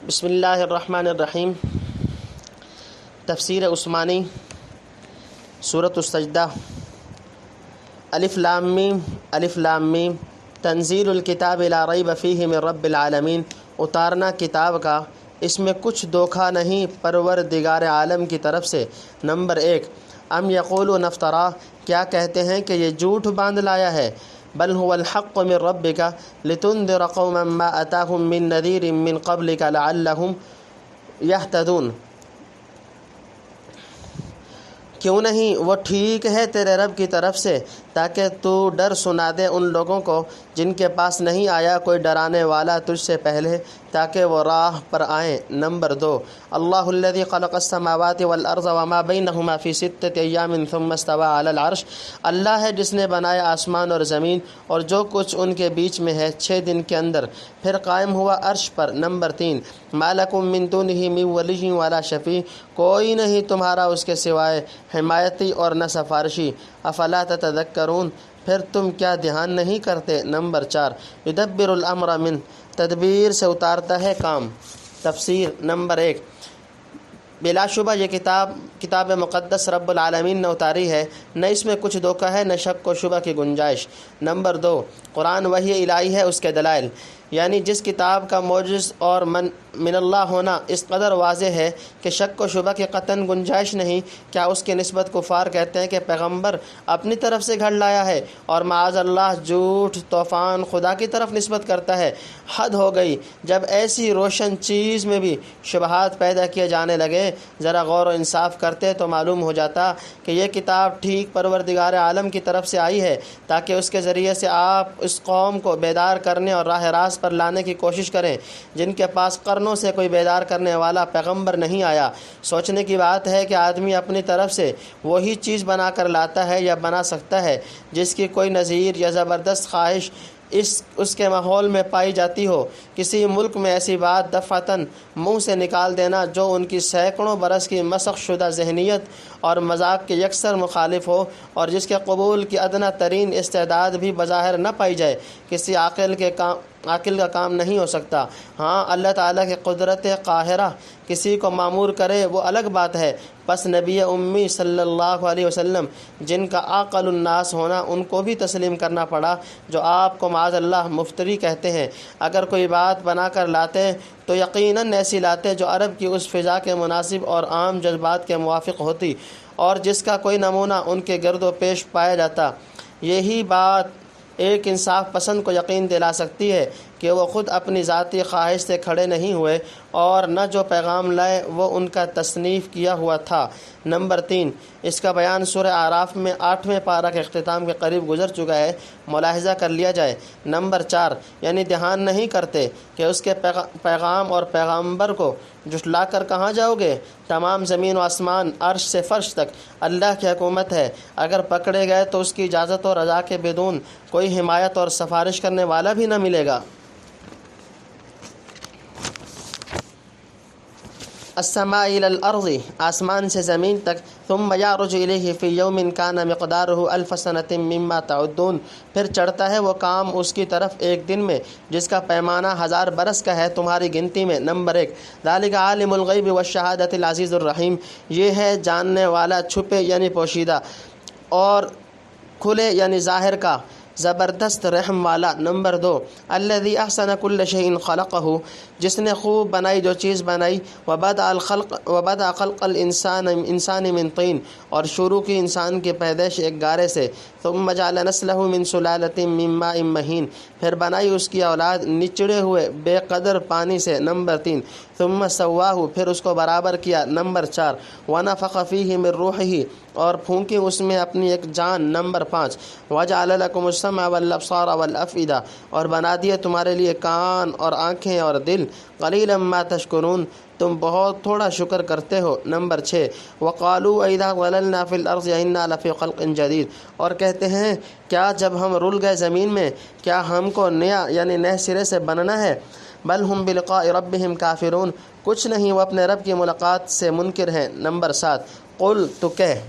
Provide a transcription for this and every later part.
بسم اللہ الرحمن الرحیم۔ تفسیر عثمانی سورۃ السجدہ۔ الف لام میم الف لام میم تنزیل الکتاب لا ریب فیہ من رب العالمین، اتارنا کتاب کا اس میں کچھ دھوکہ نہیں پروردگار عالم کی طرف سے۔ نمبر 1، ام یقولون افترا، کیا کہتے ہیں کہ یہ جھوٹ باندھ لایا ہے؟ بل هو الحق من ربک لتنذر قوما ما اتاهم من نذیر من قبلک لعلهم یہتدون، کیوں نہیں وہ ٹھیک ہے تیرے رب کی طرف سے تاکہ تو ڈر سنا دے ان لوگوں کو جن کے پاس نہیں آیا کوئی ڈرانے والا تجھ سے پہلے تاکہ وہ راہ پر آئیں۔ نمبر 2، اللہ الذی خلق السماوات والارض وما بینہما فی 6 ایام ثم استوى علی العرش، اللہ ہے جس نے بنایا آسمان اور زمین اور جو کچھ ان کے بیچ میں ہے 6 دن کے اندر، پھر قائم ہوا عرش پر۔ نمبر 3، ما لکم من دونہ من ولی ولا شفیع، کوئی نہیں تمہارا اس کے سوائے حمایتی اور نہ سفارشی، افلا تتذکرون، پھر تم کیا دھیان نہیں کرتے؟ نمبر 4، یدبر الامر من، تدبیر سے اتارتا ہے کام۔ تفسیر۔ نمبر 1، بلا شبہ یہ کتاب مقدس رب العالمین نے اتاری ہے، نہ اس میں کچھ دھوکہ ہے نہ شک و شبہ کی گنجائش۔ نمبر 2، قرآن وحی الہی ہے، اس کے دلائل، یعنی جس کتاب کا معجز اور من اللہ ہونا اس قدر واضح ہے کہ شک و شبہ کی قطعاً گنجائش نہیں۔ کیا اس کی نسبت کفار کہتے ہیں کہ پیغمبر اپنی طرف سے گھڑ لایا ہے اور معاذ اللہ جھوٹ طوفان خدا کی طرف نسبت کرتا ہے؟ حد ہو گئی۔ جب ایسی روشن چیز میں بھی شبہات پیدا کیے جانے لگے، ذرا غور و انصاف کرتے تو معلوم ہو جاتا کہ یہ کتاب ٹھیک پروردگار عالم کی طرف سے آئی ہے تاکہ اس کے ذریعے سے آپ اس قوم کو بیدار کرنے اور راہ راست پر لانے کی کوشش کریں جن کے پاس قرنوں سے کوئی بیدار کرنے والا پیغمبر نہیں آیا۔ سوچنے کی بات ہے کہ آدمی اپنی طرف سے وہی چیز بنا کر لاتا ہے یا بنا سکتا ہے جس کی کوئی نظیر یا زبردست خواہش اس کے ماحول میں پائی جاتی ہو۔ کسی ملک میں ایسی بات دفعتاً منہ سے نکال دینا جو ان کی سینکڑوں برس کی مسخ شدہ ذہنیت اور مذاق کے یکسر مخالف ہو اور جس کے قبول کی ادنیٰ ترین استعداد بھی بظاہر نہ پائی جائے، کسی عاقل کا کام نہیں ہو سکتا۔ ہاں، اللہ تعالیٰ کی قدرت قاہرہ کسی کو معمور کرے وہ الگ بات ہے۔ پس نبی امی صلی اللہ علیہ وسلم جن کا عاقل الناس ہونا ان کو بھی تسلیم کرنا پڑا جو آپ کو معاذ اللہ مفتری کہتے ہیں۔ اگر کوئی بات بنا کر لاتے تو یقیناً ایسی لاتے جو عرب کی اس فضا کے مناسب اور عام جذبات کے موافق ہوتی اور جس کا کوئی نمونہ ان کے گرد و پیش پایا جاتا۔ یہی بات ایک انصاف پسند کو یقین دلا سکتی ہے کہ وہ خود اپنی ذاتی خواہش سے کھڑے نہیں ہوئے اور نہ جو پیغام لائے وہ ان کا تصنیف کیا ہوا تھا۔ نمبر 3، اس کا بیان سورہ اعراف میں 8ویں پارہ کے اختتام کے قریب گزر چکا ہے، ملاحظہ کر لیا جائے۔ نمبر 4، یعنی دھیان نہیں کرتے کہ اس کے پیغام اور پیغمبر کو جھٹلا کر کہاں جاؤ گے؟ تمام زمین و آسمان، عرش سے فرش تک اللہ کی حکومت ہے۔ اگر پکڑے گئے تو اس کی اجازت اور رضا کے بدون کوئی حمایت اور سفارش کرنے والا بھی نہ ملے گا۔ السماء الى الارض، آسمان سے زمین تک، ثم یعرج الیہ فی یوم کان مقدارہ 1000 سنۃ مما تعدون، پھر چڑھتا ہے وہ کام اس کی طرف ایک دن میں جس کا پیمانہ 1000 برس کا ہے تمہاری گنتی میں۔ نمبر 1، ذالک عالم الغیب والشہادۃ العزیز الرحیم، یہ ہے جاننے والا چھپے یعنی پوشیدہ اور کھلے یعنی ظاہر کا، زبردست رحم والا۔ نمبر 2، الذی احسن کل شیء خلقہ، جس نے خوب بنائی جو چیز بنائی، وبدأ خلق الانسان من طین، اور شروع کی انسان کی پیدائش ایک گارے سے، ثم جعل نسلہ من سلالۃ من ماء مہین، پھر بنائی اس کی اولاد نچڑے ہوئے بے قدر پانی سے۔ نمبر 3، ثم سواہ، پھر اس کو برابر کیا۔ نمبر 4، ونفخ فیہ من روحہ، اور پھونکی اس میں اپنی ایک جان۔ نمبر 5، وجعل لکم السمع والابصار والافئدہ، اور بنا دیے تمہارے لیے کان اور آنکھیں اور دل، قلیلا ما تشکرون، تم بہت تھوڑا شکر کرتے ہو۔ نمبر 6، وقالوا اذا ضللنا فی الارض انا لفی خلق جدید، اور کہتے ہیں کیا جب ہم رل گئے زمین میں کیا ہم کو نیا یعنی نئے سرے سے بننا ہے؟ بل ہم بلقاء ربہم کافرون، کچھ نہیں وہ اپنے رب کی ملاقات سے منکر ہیں۔ نمبر 7، قل، تو کہہ۔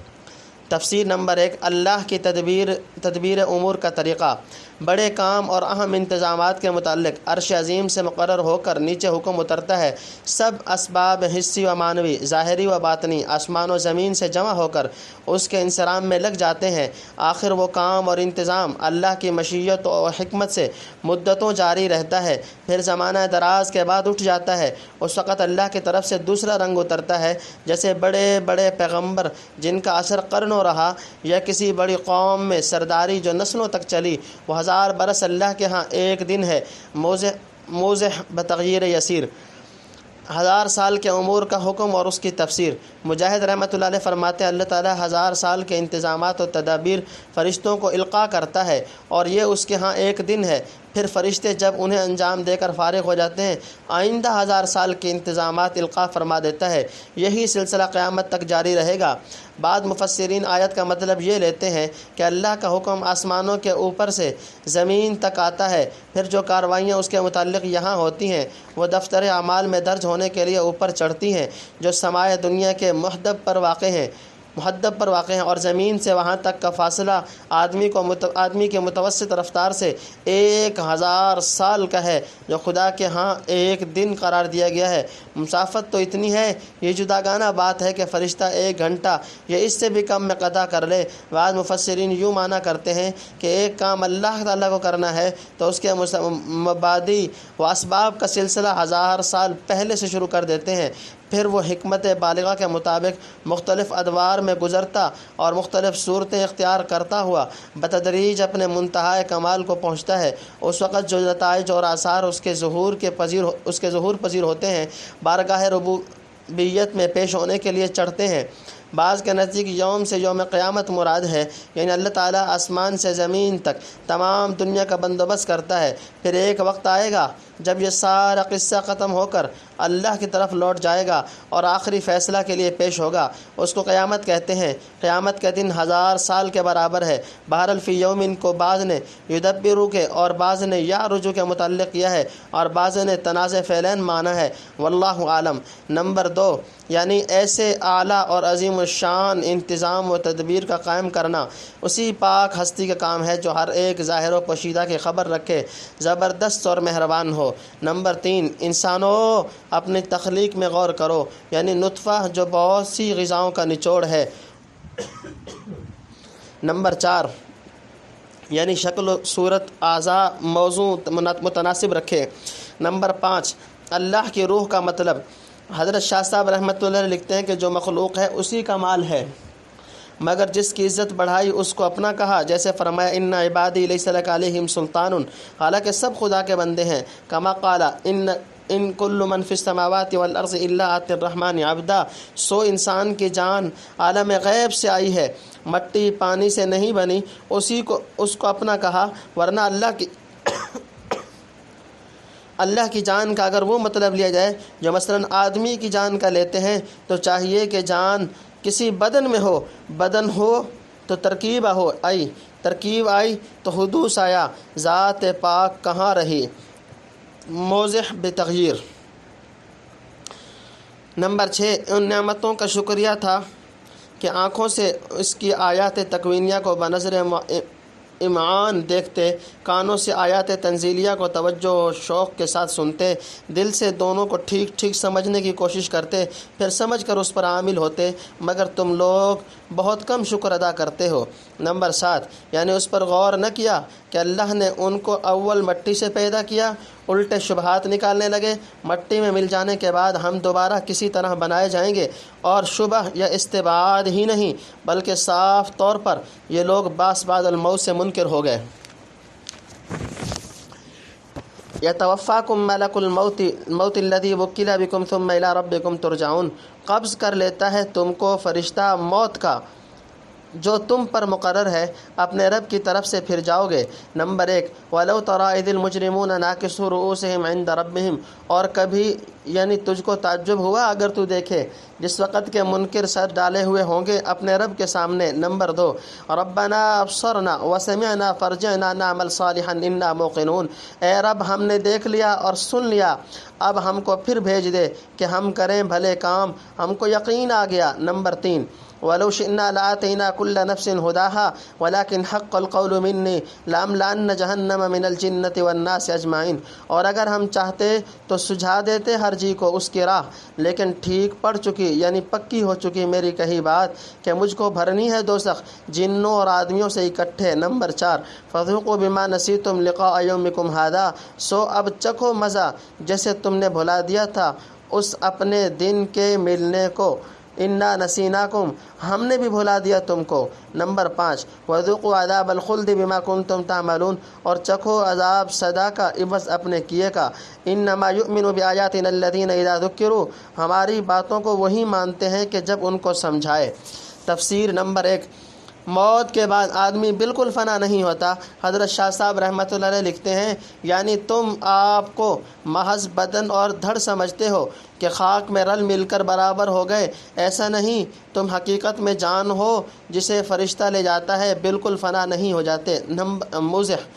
تفسیر۔ نمبر 1، اللہ کی تدبیر امور کا طریقہ۔ بڑے کام اور اہم انتظامات کے متعلق عرش عظیم سے مقرر ہو کر نیچے حکم اترتا ہے۔ سب اسباب حسی و معنوی، ظاہری و باطنی، آسمان و زمین سے جمع ہو کر اس کے انصرام میں لگ جاتے ہیں۔ آخر وہ کام اور انتظام اللہ کی مشیت و حکمت سے مدتوں جاری رہتا ہے، پھر زمانہ دراز کے بعد اٹھ جاتا ہے۔ اس وقت اللہ کی طرف سے دوسرا رنگ اترتا ہے، جیسے بڑے بڑے پیغمبر جن کا اثر قرنوں رہا، یا کسی بڑی قوم میں سرداری جو نسلوں تک چلی، وہ 1000 برس اللہ کے ہاں ایک دن ہے، موضح بتغیر یسیر۔ 1000 سال کے امور کا حکم اور اس کی تفسیر۔ مجاہد رحمۃ اللہ علیہ فرماتے ہیں اللہ تعالیٰ 1000 سال کے انتظامات و تدابیر فرشتوں کو القاء کرتا ہے اور یہ اس کے ہاں ایک دن ہے۔ پھر فرشتے جب انہیں انجام دے کر فارغ ہو جاتے ہیں، آئندہ 1000 سال کے انتظامات القاء فرما دیتا ہے۔ یہی سلسلہ قیامت تک جاری رہے گا۔ بعض مفسرین آیت کا مطلب یہ لیتے ہیں کہ اللہ کا حکم آسمانوں کے اوپر سے زمین تک آتا ہے، پھر جو کارروائیاں اس کے متعلق یہاں ہوتی ہیں وہ دفتر اعمال میں درج ہونے کے لیے اوپر چڑھتی ہیں، جو سمائے دنیا کے محدب پر واقع ہیں، اور زمین سے وہاں تک کا فاصلہ آدمی کے متوسط رفتار سے 1000 سال کا ہے، جو خدا کے ہاں ایک دن قرار دیا گیا ہے۔ مسافت تو اتنی ہے، یہ جداگانہ بات ہے کہ فرشتہ 1 گھنٹہ یا اس سے بھی کم میں قضا کر لے۔ بعض مفسرین یوں معنی کرتے ہیں کہ ایک کام اللہ تعالیٰ کو کرنا ہے تو اس کے مبادی و اسباب کا سلسلہ 1000 سال پہلے سے شروع کر دیتے ہیں، پھر وہ حکمت بالغہ کے مطابق مختلف ادوار میں گزرتا اور مختلف صورتیں اختیار کرتا ہوا بتدریج اپنے منتہائے کمال کو پہنچتا ہے۔ اس وقت جو نتائج اور آثار اس کے ظہور پذیر ہوتے ہیں، بارگاہ ربوبیت میں پیش ہونے کے لیے چڑھتے ہیں۔ بعض کے نزدیک یوم سے یوم قیامت مراد ہے، یعنی اللہ تعالیٰ آسمان سے زمین تک تمام دنیا کا بندوبست کرتا ہے۔ پھر ایک وقت آئے گا جب یہ سارا قصہ ختم ہو کر اللہ کی طرف لوٹ جائے گا اور آخری فیصلہ کے لیے پیش ہوگا۔ اس کو قیامت کہتے ہیں۔ قیامت کا دن 1000 سال کے برابر ہے۔ بہرحال فی یومن کو بعض نے یدبرو کے اور بعض نے یعرجو کے متعلق کیا ہے اور بعض نے تنازع فعلین مانا ہے، واللہ عالم۔ نمبر 2، یعنی ایسے اعلیٰ اور عظیم الشان انتظام و تدبیر کا قائم کرنا اسی پاک ہستی کا کام ہے جو ہر ایک ظاہر و پوشیدہ کی خبر رکھے، زبردست اور مہربان ہو۔ نمبر 3، انسانوں اپنی تخلیق میں غور کرو، یعنی نطفہ جو بہت سی غذاؤں کا نچوڑ ہے۔ نمبر 4، یعنی شکل و صورت، اعضاء، موضوع متناسب رکھے۔ نمبر 5، اللہ کی روح کا مطلب۔ حضرت شاہ صاحب رحمۃ اللہ علیہ لکھتے ہیں کہ جو مخلوق ہے اسی کا مال ہے، مگر جس کی عزت بڑھائی اس کو اپنا کہا، جیسے فرمایا ان عبادی لیس لک علیہم سلطان، حالانکہ سب خدا کے بندے ہیں۔ کما قال ان کل من فی السماوات والارض الا آتی الرحمن عبدا، سو انسان کی جان عالم غیب سے آئی ہے، مٹی پانی سے نہیں بنی، اس کو اپنا کہا، ورنہ اللہ کی جان کا اگر وہ مطلب لیا جائے جو مثلا آدمی کی جان کا لیتے ہیں تو چاہیے کہ جان کسی بدن میں ہو، بدن ہو تو ترکیب آئی تو حدوث آیا، ذات پاک کہاں رہی، موضح بتغیر۔ نمبر 6، ان نعمتوں کا شکریہ تھا کہ آنکھوں سے اس کی آیات تکوینیہ کو بنظر امعان دیکھتے، کانوں سے آیات تنزیلیہ کو توجہ و شوق کے ساتھ سنتے، دل سے دونوں کو ٹھیک ٹھیک سمجھنے کی کوشش کرتے، پھر سمجھ کر اس پر عامل ہوتے، مگر تم لوگ بہت کم شکر ادا کرتے ہو۔ نمبر 7، یعنی اس پر غور نہ کیا کہ اللہ نے ان کو اول مٹی سے پیدا کیا، الٹے شبہات نکالنے لگے، مٹی میں مل جانے کے بعد ہم دوبارہ کسی طرح بنائے جائیں گے، اور شبہ یا استبعاد ہی نہیں بلکہ صاف طور پر یہ لوگ بعد الموت سے منکر ہو گئے۔ یتوفاکم ملک الموت الذی وکل بکم ثم الی ربکم ترجعون، قبض کر لیتا ہے تم کو فرشتہ موت کا جو تم پر مقرر ہے، اپنے رب کی طرف سے پھر جاؤ گے۔ نمبر 1، وَلَوْ تَرَىٰ إِذِ الْمُجْرِمُونَ نَاكِسُو رُءُوسِهِمْ عِندَ رَبِّهِمْ، اور کبھی یعنی تجھ کو تعجب ہوا اگر تو دیکھے جس وقت کے منکر سر ڈالے ہوئے ہوں گے اپنے رب کے سامنے۔ نمبر 2، ربنا ابصرنا وسمعنا فرجعنا نعمل صالحا انا موقنون، اے رب ہم نے دیکھ لیا اور سن لیا، اب ہم کو پھر بھیج دے کہ ہم کریں بھلے کام، ہم کو یقین آ گیا۔ نمبر 3، وَلَوْ شِئْنَا لَآتَيْنَا كُلَّ نَفْسٍ هُدَاهَا وَلَكِنْ حَقَّ الْقَوْلُ مِنِّي لَأَمْلَأَنَّ جَهَنَّمَ مِنَ الْجِنَّةِ وَالنَّاسِ أَجْمَعِينَ، اور اگر ہم چاہتے تو سجھا دیتے ہر جی کو اس کی راہ، لیکن ٹھیک پڑ چکی یعنی پکی ہو چکی میری کہی بات کہ مجھ کو بھرنی ہے دوزخ جنوں اور آدمیوں سے اکٹھے۔ نمبر 4، فَذُوقُوا بِمَا نَسِيتُمْ لِقَاءَ يَوْمِكُمْ هَٰذَا، سو اب چکھو مزہ جیسے تم نے بھلا دیا تھا اس اپنے دن کے ملنے کو، انا نسیناکم، ہم نے بھی بھلا دیا تم کو۔ نمبر 5، وذوقوا عذاب الخلد بما کنتم تعملون، اور چکھو عذاب سدا کا عوض اپنے کیے کا۔ انما یؤمن بآیاتنا الذین اذا ذکروا، ہماری باتوں کو وہی مانتے ہیں کہ جب ان کو سمجھائے۔ تفسیر نمبر 1، موت کے بعد آدمی بالکل فنا نہیں ہوتا۔ حضرت شاہ صاحب رحمۃ اللہ علیہ لکھتے ہیں، یعنی تم آپ کو محض بدن اور دھڑ سمجھتے ہو کہ خاک میں رل مل کر برابر ہو گئے، ایسا نہیں، تم حقیقت میں جان ہو جسے فرشتہ لے جاتا ہے، بالکل فنا نہیں ہو جاتے۔ مزح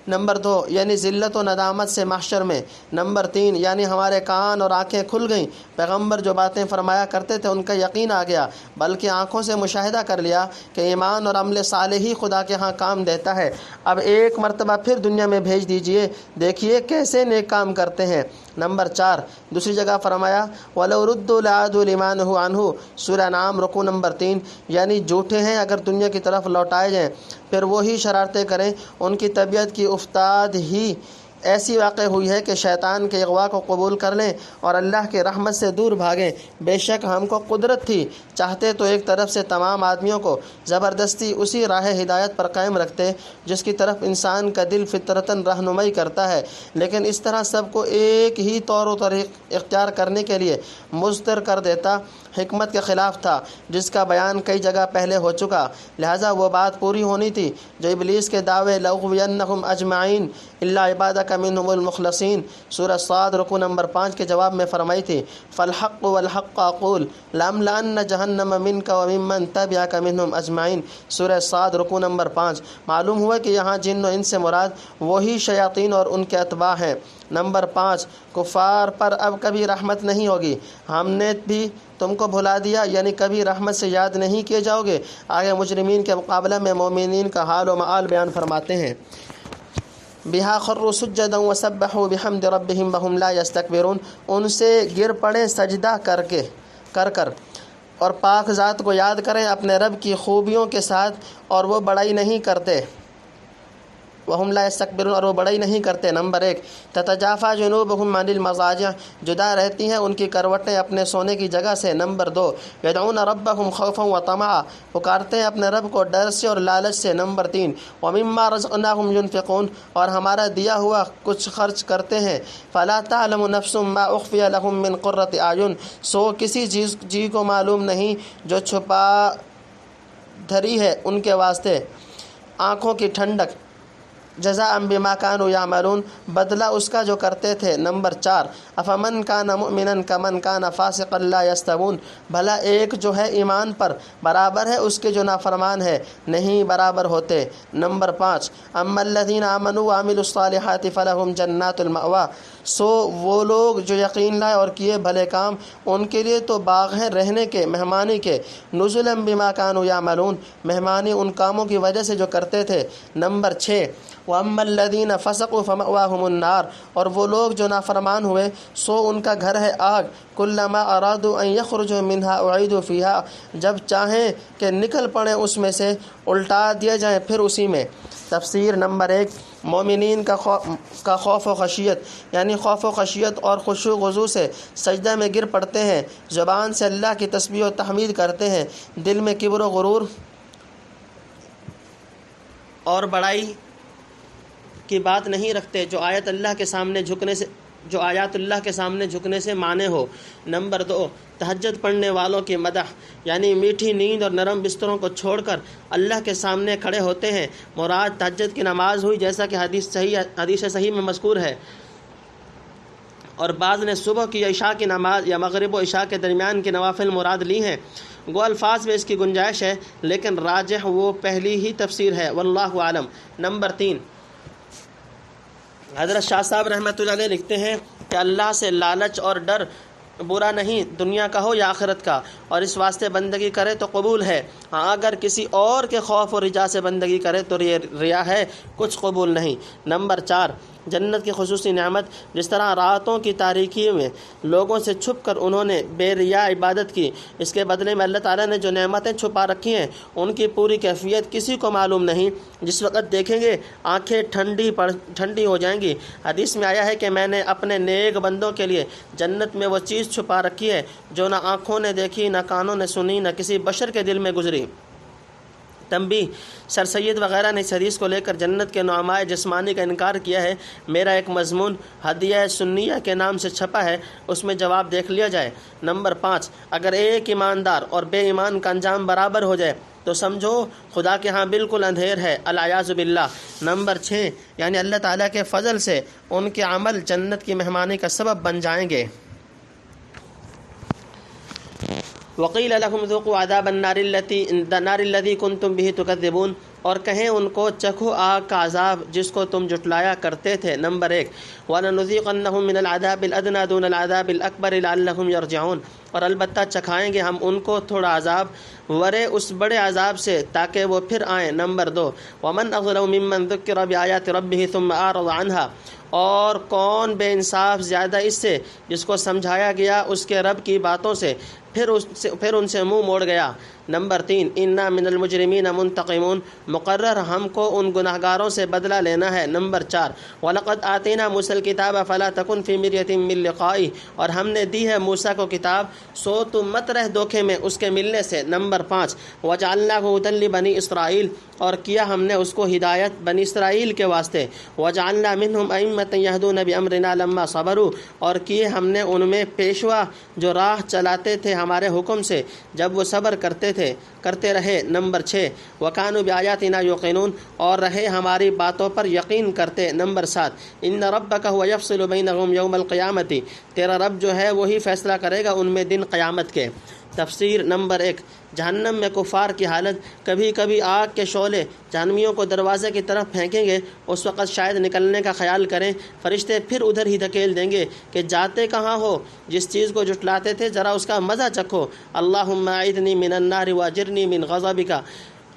نمبر 2، یعنی ذلت و ندامت سے محشر میں۔ نمبر 3، یعنی ہمارے کان اور آنکھیں کھل گئیں، پیغمبر جو باتیں فرمایا کرتے تھے ان کا یقین آ گیا، بلکہ آنکھوں سے مشاہدہ کر لیا کہ ایمان اور عمل صالح ہی خدا کے ہاں کام دیتا ہے۔ اب ایک مرتبہ پھر دنیا میں بھیج دیجئے، دیکھیے کیسے نیک کام کرتے ہیں۔ نمبر 4، دوسری جگہ فرمایا وَلَوْ رُدُّوا لَعَادُوا لِمَا نُهُوا عَنْهُ، سورہ انعام رکوع نمبر 3، یعنی جھوٹے ہیں اگر دنیا کی طرف لوٹائے جائیں پھر وہی شرارتیں کریں، ان کی طبیعت کی افتاد ہی ایسی واقع ہوئی ہے کہ شیطان کے اغوا کو قبول کر لیں اور اللہ کے رحمت سے دور بھاگیں۔ بے شک ہم کو قدرت تھی، چاہتے تو ایک طرف سے تمام آدمیوں کو زبردستی اسی راہ ہدایت پر قائم رکھتے جس کی طرف انسان کا دل فطرتاً رہنمائی کرتا ہے، لیکن اس طرح سب کو ایک ہی طور و طریق اختیار کرنے کے لیے مضطر کر دیتا حکمت کے خلاف تھا، جس کا بیان کئی جگہ پہلے ہو چکا، لہٰذا وہ بات پوری ہونی تھی جو ابلیس کے دعوے لَأُغْوِيَنَّهُمْ أَجْمَعِينَ إِلَّا عِبَادَكَ مِنْهُمُ الْمُخْلَصِينَ سورہ صاد رکوع نمبر 5 کے جواب میں فرمائی تھی، فالحق والحق اقول لَأَمْلَأَنَّ جَهَنَّمَ مِنْكَ وَمِمَّنْ تَبِعَكَ مِنْهُمْ أَجْمَعِينَ سورہ صاد رکوع نمبر 5۔ معلوم ہوا کہ یہاں جن و انس سے مراد وہی شیاطین اور ان کے اتباع ہیں۔ نمبر 5، کفار پر اب کبھی رحمت نہیں ہوگی، ہم نے بھی تم کو بھلا دیا، یعنی کبھی رحمت سے یاد نہیں کیے جاؤ گے۔ آگے مجرمین کے مقابلہ میں مومنین کا حال و معال بیان فرماتے ہیں، بِهَا خَرُّوا سُجَّدًا وَسَبَّحُوا بِحَمْدِ رَبِّهِمْ وَهُمْ لَا يَسْتَكْبِرُونَ، ان سے گر پڑیں سجدہ کر اور پاک ذات کو یاد کریں اپنے رب کی خوبیوں کے ساتھ، اور وہ بڑائی نہیں کرتے، وَهُمْ لَا يَسْتَكْبِرُونَ، اور وہ بڑائی نہیں کرتے۔ نمبر 1، تَتَجَافَىٰ جُنُوبُهُمْ عَنِ الْمَضَاجِعِ، جدا رہتی ہیں ان کی کروٹیں اپنے سونے کی جگہ سے۔ نمبر 2، يَدْعُونَ رَبَّهُمْ خَوْفًا وَطَمَعًا، پکارتے ہیں اپنے رب کو ڈر سے اور لالچ سے۔ نمبر 3، وَمِمَّا رَزَقْنَاهُمْ يُنْفِقُونَ، اور ہمارا دیا ہوا کچھ خرچ کرتے ہیں۔ فَلَا تَعْلَمُ نَفْسٌ مَّا أُخْفِيَ لَهُم مِّن قُرَّةِ أَعْيُنٍ، سو کسی جی کو معلوم نہیں جو چھپا دھری ہے ان کے واسطے آنکھوں کی ٹھنڈک، جزاء بما كانوا يعملون، بدلہ اس کا جو کرتے تھے۔ نمبر 4، افمن كان مؤمنا كمن كان فاسقا لا يستوون، بھلا ایک جو ہے ایمان پر برابر ہے اس کے جو نافرمان ہے، نہیں برابر ہوتے۔ نمبر 5، اما الذين آمنوا وعملوا الصالحات فلهم جنات المأوى، سو وہ لوگ جو یقین لائے اور کیے بھلے کام، ان کے لیے تو باغ ہیں رہنے کے، مہمانی کے، نزلا بما كانوا يعملون، مہمانی ان کاموں کی وجہ سے جو کرتے تھے۔ نمبر 6، وَأَمَّا الَّذِينَ فَسَقُوا فَمَأْوَاهُمُ النَّارُ، اور وہ لوگ جو نافرمان ہوئے سو ان کا گھر ہے آگ، كُلَّمَا أَرَادُوا أَن يَخْرُجُوا مِنْهَا أُعِيدُوا فِيهَا، جب چاہیں کہ نکل پڑیں اس میں سے الٹا دیے جائیں پھر اسی میں۔ تفسیر نمبر 1، مومنین کا خوف و خشیت، یعنی خوف و خشیت اور خشوع و خضوع سے سجدہ میں گر پڑتے ہیں، زبان سے اللہ کی تسبیح و تحمید کرتے ہیں، دل میں کبر و غرور اور بڑائی کی بات نہیں رکھتے، جو آیات اللہ کے سامنے جھکنے سے مانے ہو۔ نمبر 2، تہجد پڑھنے والوں کی مدح، یعنی میٹھی نیند اور نرم بستروں کو چھوڑ کر اللہ کے سامنے کھڑے ہوتے ہیں، مراد تہجد کی نماز ہوئی، جیسا کہ حدیث صحیح میں مذکور ہے۔ اور بعض نے صبح کی یا عشاء کی نماز یا مغرب و عشاء کے درمیان کی نوافل مراد لی ہیں۔ گو الفاظ میں اس کی گنجائش ہے، لیکن راجح وہ پہلی ہی تفسیر ہے، واللہ عالم۔ نمبر 3، حضرت شاہ صاحب رحمۃ اللہ علیہ لکھتے ہیں کہ اللہ سے لالچ اور ڈر برا نہیں، دنیا کا ہو یا آخرت کا، اور اس واسطے بندگی کرے تو قبول ہے۔ ہاں اگر کسی اور کے خوف و رجا سے بندگی کرے تو ریا ہے، کچھ قبول نہیں۔ نمبر 4، جنت کی خصوصی نعمت، جس طرح راتوں کی تاریکی میں لوگوں سے چھپ کر انہوں نے بے ریا عبادت کی، اس کے بدلے میں اللہ تعالیٰ نے جو نعمتیں چھپا رکھی ہیں ان کی پوری کیفیت کسی کو معلوم نہیں۔ جس وقت دیکھیں گے آنکھیں ٹھنڈی ہو جائیں گی۔ حدیث میں آیا ہے کہ میں نے اپنے نیک بندوں کے لیے جنت میں وہ چیز چھپا رکھی ہے جو نہ آنکھوں نے دیکھی، نہ کانوں نے سنی، نہ کسی بشر کے دل میں گزری۔ تنبیہ، سر سید وغیرہ نے اس حدیث کو لے کر جنت کے نعمائے جسمانی کا انکار کیا ہے۔ میرا ایک مضمون ہدیہ سنیہ کے نام سے چھپا ہے، اس میں جواب دیکھ لیا جائے۔ نمبر 5، اگر ایک ایماندار اور بے ایمان کا انجام برابر ہو جائے تو سمجھو خدا کے ہاں بالکل اندھیر ہے، العیاذ باللہ۔ نمبر 6، یعنی اللہ تعالیٰ کے فضل سے ان کے عمل جنت کی مہمانی کا سبب بن جائیں گے۔ وقیل لهم ذوقوا عذاب النار الذی کنتم به تکذبون، اور کہیں ان کو چکھو آگ کا عذاب جس کو تم جٹلایا کرتے تھے۔ نمبر 1، وَلَنُذِيقَنَّهُم مِّنَ الْعَذَابِ الْأَدْنَىٰ دُونَ الْعَذَابِ الْأَكْبَرِ لَعَلَّهُمْ يَرْجِعُونَ، اور البتہ چکھائیں گے ہم ان کو تھوڑا عذاب ورے اس بڑے عذاب سے تاکہ وہ پھر آئیں۔ نمبر 2، وَمَنْ أَظْلَمُ مِمَّنْ ذُكِّرَ بِآيَاتِ رَبِّهِ ثُمَّ أَعْرَضَ عَنْهَا، اور کون بے انصاف زیادہ اس سے جس کو سمجھایا گیا اس کے رب کی باتوں سے پھر ان سے منہ موڑ گیا۔ نمبر 3، اِنَّا مِنَ الْمُجْرِمِينَ مُنْتَقِمُونَ، مقرر ہم کو ان گناہگاروں سے بدلہ لینا ہے۔ نمبر 4، وَلَقَدْ آتَيْنَا مُوسَى الْكِتَابَ فَلَا تَكُنْ فِي مِرْيَةٍ مِّن لِّقَائِهِ، اور ہم نے دی ہے موسیٰ کو کتاب، سو تم مت رہ دھوکے میں اس کے ملنے سے۔ نمبر 5، وَجَعَلْنَاهُ هُدًى لِّبَنِي إِسْرَائِيلَ، اور کیا ہم نے اس کو ہدایت بنی اسرائیل کے واسطے۔ وَجَعَلْنَا مِنْهُمْ أَئِمَّةً يَهْدُونَ بِأَمْرِنَا لَمَّا صَبَرُوا، اور کیے ہم نے ان میں پیشوا جو راہ چلاتے تھے ہمارے حکم سے جب وہ صبر کرتے رہے۔ نمبر 6، وَكَانُوا بِآيَاتِنَا يُوقِنُونَ، اور رہے ہماری باتوں پر یقین کرتے۔ نمبر 7، إِنَّ رَبَّكَ هُوَ يَفْصِلُ بَيْنَهُمْ يَوْمَ الْقِيَامَةِ، تیرا رب جو ہے وہی فیصلہ کرے گا ان میں دن قیامت کے۔ تفسیر۔ نمبر 1، جہنم میں کفار کی حالت، کبھی کبھی آگ کے شعلے جہنمیوں کو دروازے کی طرف پھینکیں گے، اس وقت شاید نکلنے کا خیال کریں، فرشتے پھر ادھر ہی دھکیل دیں گے کہ جاتے کہاں ہو، جس چیز کو جٹلاتے تھے ذرا اس کا مزہ چکھو، اللہم اعذنی من النار واجرنی من غضبک۔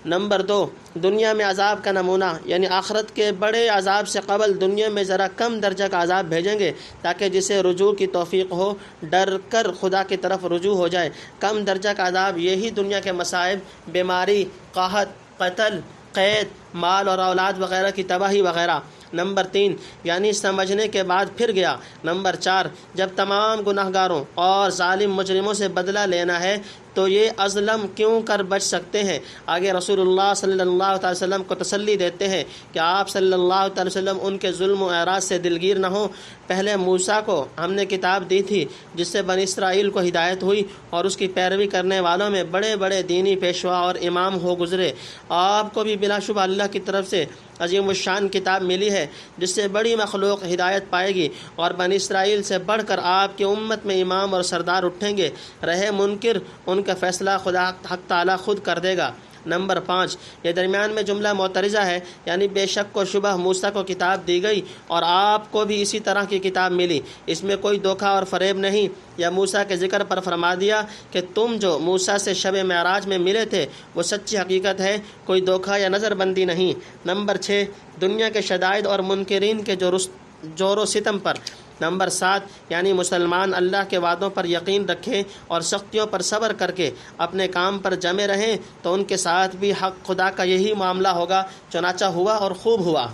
نمبر 2، دنیا میں عذاب کا نمونہ، یعنی آخرت کے بڑے عذاب سے قبل دنیا میں ذرا کم درجہ کا عذاب بھیجیں گے تاکہ جسے رجوع کی توفیق ہو، ڈر کر خدا کی طرف رجوع ہو جائے۔ کم درجہ کا عذاب یہی دنیا کے مصائب، بیماری، قحط، قتل، قید، مال اور اولاد وغیرہ کی تباہی وغیرہ۔ نمبر 3، یعنی سمجھنے کے بعد پھر گیا۔ نمبر 4، جب تمام گناہگاروں اور ظالم مجرموں سے بدلہ لینا ہے تو یہ ازلم کیوں کر بچ سکتے ہیں۔ آگے رسول اللہ صلی اللہ تعالی وسلم کو تسلی دیتے ہیں کہ آپ صلی اللہ تعالی وسلم ان کے ظلم و اعراض سے دلگیر نہ ہوں۔ پہلے موسیٰ کو ہم نے کتاب دی تھی جس سے بنی اسرائیل کو ہدایت ہوئی، اور اس کی پیروی کرنے والوں میں بڑے بڑے دینی پیشوا اور امام ہو گزرے۔ آپ کو بھی بلا شبہ اللہ کی طرف سے عظیم الشان کتاب ملی ہے جس سے بڑی مخلوق ہدایت پائے گی، اور بنی اسرائیل سے بڑھ کر آپ کی امت میں امام اور سردار اٹھیں گے۔ رہے منکر، ان کا فیصلہ خدا حق تعالیٰ خود کر دے گا۔ نمبر 5، یہ درمیان میں جملہ معترضہ ہے، یعنی بے شک و شبہ موسیٰ کو کتاب دی گئی اور آپ کو بھی اسی طرح کی کتاب ملی، اس میں کوئی دھوکہ اور فریب نہیں۔ یا موسیٰ کے ذکر پر فرما دیا کہ تم جو موسیٰ سے شب معراج میں ملے تھے وہ سچی حقیقت ہے، کوئی دھوکہ یا نظر بندی نہیں۔ نمبر 6، دنیا کے شدائد اور منکرین کے جور و ستم پر۔ نمبر 7، یعنی مسلمان اللہ کے وعدوں پر یقین رکھیں اور سختیوں پر صبر کر کے اپنے کام پر جمے رہیں تو ان کے ساتھ بھی حق خدا کا یہی معاملہ ہوگا، چنانچہ ہوا اور خوب ہوا۔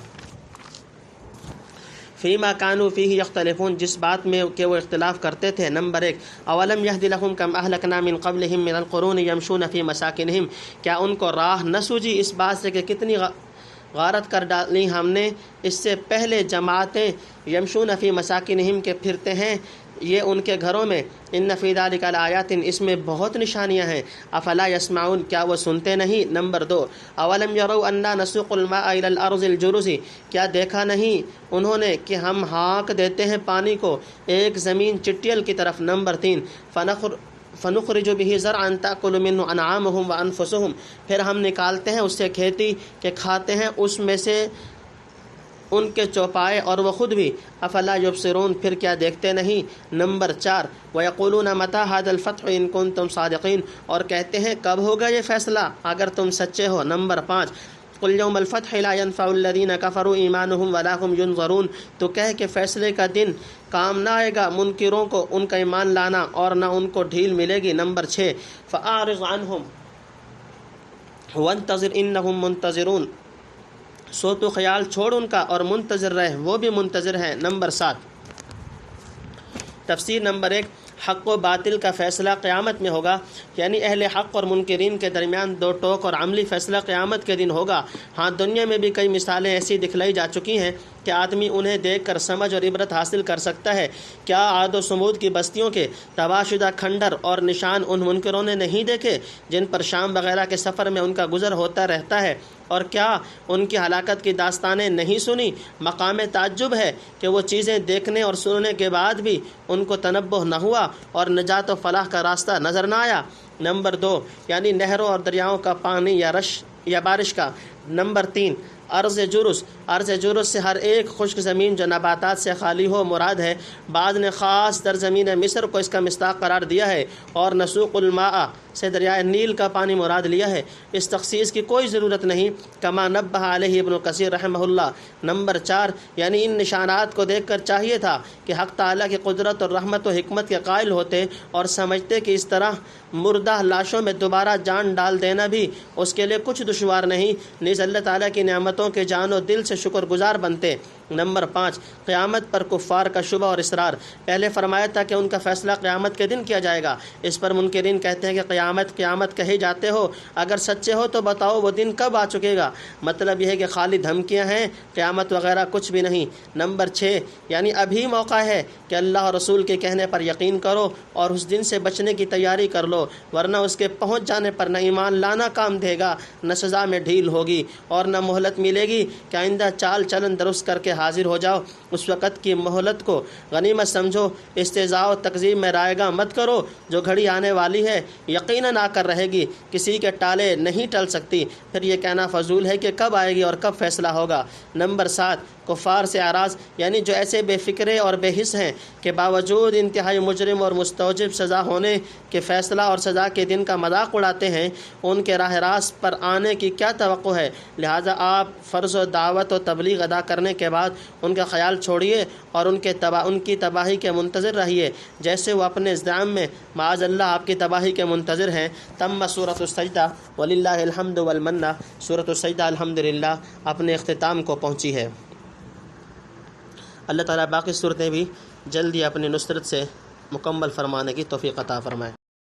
فیما کانوا فیہ یختلفون، جس بات میں کہ وہ اختلاف کرتے تھے۔ نمبر 1، اولم یہد لہم کم اہلکنا من قبلہم من القرون یمشون فی مساکنہم، کیا ان کو راہ نہ سوجی اس بات سے کہ کتنی غارت کر ڈالی ہم نے اس سے پہلے جماعتیں یمشون فی مساکنہم کے پھرتے ہیں یہ ان کے گھروں میں، ان فی ذلک لآیات اس میں بہت نشانیاں ہیں، افلا یسمعون کیا وہ سنتے نہیں۔ نمبر 2 اولم یروا انا نسوق الماء الی الارض الجرز کیا دیکھا نہیں انہوں نے کہ ہم ہانک دیتے ہیں پانی کو ایک زمین چٹیل کی طرف۔ نمبر 3 فنخرج به زرعا تاکل منه انعامهم وانفسهم پھر ہم نکالتے ہیں اس سے کھیتی کہ کھاتے ہیں اس میں سے ان کے چوپائے اور وہ خود بھی۔ افلا یبصرون پھر کیا دیکھتے نہیں۔ نمبر 4 وَيَقُولُونَ مَتَىٰ هَٰذَا الْفَتْحُ إِن كُنتُمْ صَادِقِينَ اور کہتے ہیں کب ہوگا یہ فیصلہ اگر تم سچے ہو۔ نمبر 5 قُلْ يَوْمَ الْفَتْحِ لَا يَنفَعُ الَّذِينَ كَفَرُوا إِيمَانُهُمْ وَلَا هُمْ يُنظَرُونَ تو کہہ کہ فیصلے کا دن کام نہ آئے گا منکروں کو ان کا ایمان لانا اور نہ ان کو ڈھیل ملے گی۔ نمبر 6 فَأَعْرِضْ عَنْهُمْ وَانتَظِرْ إِنَّهُمْ مُنتَظِرُونَ سو تو خیال چھوڑ ان کا اور منتظر رہ وہ بھی منتظر ہیں۔ نمبر 7 تفسیر۔ نمبر 1 حق و باطل کا فیصلہ قیامت میں ہوگا، یعنی اہل حق اور منکرین کے درمیان دو ٹوک اور عملی فیصلہ قیامت کے دن ہوگا۔ ہاں دنیا میں بھی کئی مثالیں ایسی دکھلائی جا چکی ہیں کہ آدمی انہیں دیکھ کر سمجھ اور عبرت حاصل کر سکتا ہے۔ کیا عاد و سمود کی بستیوں کے تباہ شدہ کھنڈر اور نشان ان منکروں نے نہیں دیکھے جن پر شام وغیرہ کے سفر میں ان کا گزر ہوتا رہتا ہے؟ اور کیا ان کی ہلاکت کی داستانیں نہیں سنی؟ مقام تعجب ہے کہ وہ چیزیں دیکھنے اور سننے کے بعد بھی ان کو تنبہ نہ ہوا اور نجات و فلاح کا راستہ نظر نہ آیا۔ نمبر 2 یعنی نہروں اور دریاؤں کا پانی یا بارش کا۔ نمبر 3 ارض جرس۔ ارض جرس سے ہر ایک خشک زمین جو نباتات سے خالی ہو مراد ہے۔ بعض نے خاص در زمین مصر کو اس کا مصداق قرار دیا ہے اور نسوق الماء سے دریائے نیل کا پانی مراد لیا ہے۔ اس تخصیص کی کوئی ضرورت نہیں، کما نبہ علیہ ابن کثیر رحمہ اللہ۔ نمبر 4 یعنی ان نشانات کو دیکھ کر چاہیے تھا کہ حق تعالیٰ کی قدرت اور رحمت و حکمت کے قائل ہوتے اور سمجھتے کہ اس طرح مردہ لاشوں میں دوبارہ جان ڈال دینا بھی اس کے لیے کچھ دشوار نہیں، نیز اللہ تعالیٰ کی نعمتوں کے جان و دل سے شکر گزار بنتے۔ نمبر 5 قیامت پر کفار کا شبہ اور اصرار۔ پہلے فرمایا تھا کہ ان کا فیصلہ قیامت کے دن کیا جائے گا، اس پر منکرین کہتے ہیں کہ قیامت کہے جاتے ہو، اگر سچے ہو تو بتاؤ وہ دن کب آ چکے گا؟ مطلب یہ ہے کہ خالی دھمکیاں ہیں، قیامت وغیرہ کچھ بھی نہیں۔ نمبر 6 یعنی ابھی موقع ہے کہ اللہ اور رسول کے کہنے پر یقین کرو اور اس دن سے بچنے کی تیاری کر لو، ورنہ اس کے پہنچ جانے پر نہ ایمان لانا کام دے گا، نہ سزا میں ڈھیل ہوگی اور نہ مہلت ملے گی کہ آئندہ چال چلن درست کر کے حاضر ہو جاؤ۔ اس وقت کی مہلت کو غنیمت سمجھو، استہزاء و تکذیب میں رائے گاہ مت کرو، جو گھڑی آنے والی ہے یقیناً آ کر رہے گی، کسی کے ٹالے نہیں ٹل سکتی، پھر یہ کہنا فضول ہے کہ کب آئے گی اور کب فیصلہ ہوگا۔ نمبر 7 کفار سے اعراض، یعنی جو ایسے بے فکرے اور بے حس ہیں کہ باوجود انتہائی مجرم اور مستوجب سزا ہونے کے فیصلہ اور سزا کے دن کا مذاق اڑاتے ہیں، ان کے راہ راست پر آنے کی کیا توقع ہے؟ لہٰذا آپ فرض و دعوت و تبلیغ ادا کرنے کے بعد ان کا خیال چھوڑیے اور ان کی تباہی کے منتظر رہیے، جیسے وہ اپنے زعم میں معاذ اللہ آپ کی تباہی کے منتظر ہیں۔ تم سورۃ السجدہ وللہ الحمد والمنہ۔ سورۃ السجدہ الحمدللہ اپنے اختتام کو پہنچی ہے۔ اللہ تعالیٰ باقی صورتیں بھی جلدی اپنی نصرت سے مکمل فرمانے کی توفیق عطا فرمائے۔